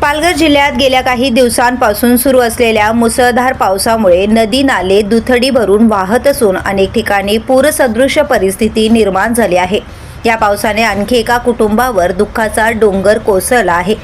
पालघर जिल्ह्यात गेल्या काही दिवसांपासून सुरू असलेल्या मुसळधार पावसामुळे नदी नाले दुथडी भरून वाहत असून अनेक ठिकाणी पूरसदृश परिस्थिती निर्माण झाली आहे। या पावसाने आणखी एका कुटुंबावर दुःखाचा डोंगर कोसळला आहे।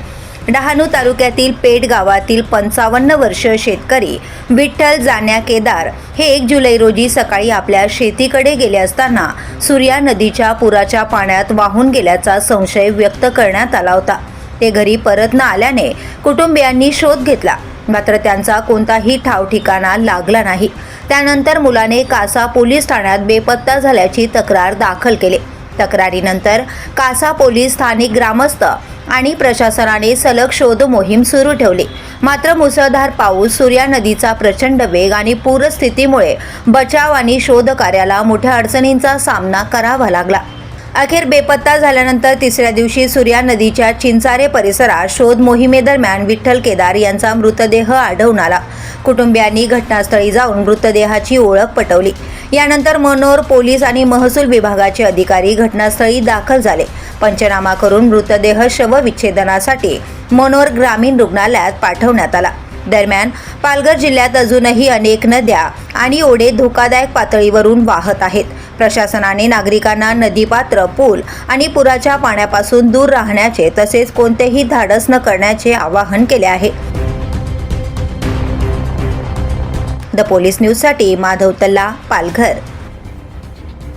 डहाणू तालुक्यातील पेठ गावातील 55 वर्षीय शेतकरी विठ्ठल जाण्या केदार हे 1 जुलै रोजी सकाळी आपल्या शेतीकडे गेले असताना सूर्या नदीच्या पुराच्या पाण्यात वाहून गेल्याचा संशय व्यक्त करण्यात आला होता। ते घरी परत न आल्याने कुटुंबियांनी शोध घेतला, मात्र त्यांचा कोणताही ठाव ठिकाणा लागला नाही। त्यानंतर मुलाने कासा पोलीस ठाण्यात बेपत्ता झाल्याची तक्रार दाखल केली। तक्रारीनंतर कासा पोलीस, स्थानिक ग्रामस्थ आणि प्रशासनाने सलग शोध मोहीम सुरू ठेवली। मात्र मुसळधार पाऊस, सूर्या नदीचा प्रचंड वेग आणि पूरस्थितीमुळे बचाव आणि शोध कार्याला मोठ्या अडचणींचा सामना करावा लागला। अखेर बेपत्ता झाल्यानंतर तिसऱ्या दिवशी सूर्या नदीच्या चिंचारे परिसरात शोध मोहिमेदरम्यान विठ्ठल केदार यांचा मृतदेह आढळून आला। कुटुंबियांनी घटनास्थळी जाऊन मृतदेहाची ओळख पटवली। यानंतर मनोर पोलीस आणि महसूल विभागाचे अधिकारी घटनास्थळी दाखल झाले। पंचनामा करून मृतदेह शवविच्छेदनासाठी मनोर ग्रामीण रुग्णालयात पाठवण्यात आला। दरम्यान पालघर जिल्ह्यात अजूनही अनेक नद्या आणि ओढे धोकादायक पातळीवरून वाहत आहेत। प्रशासनाने नागरिकांना नदीपात्र, पूल आणि पुराच्या पाण्यापासून दूर राहण्याचे तसेच कोणतेही धाडस न करण्याचे आवाहन केले आहे। द पोलीस न्यूजसाठी माधव तल्ला, पालघर।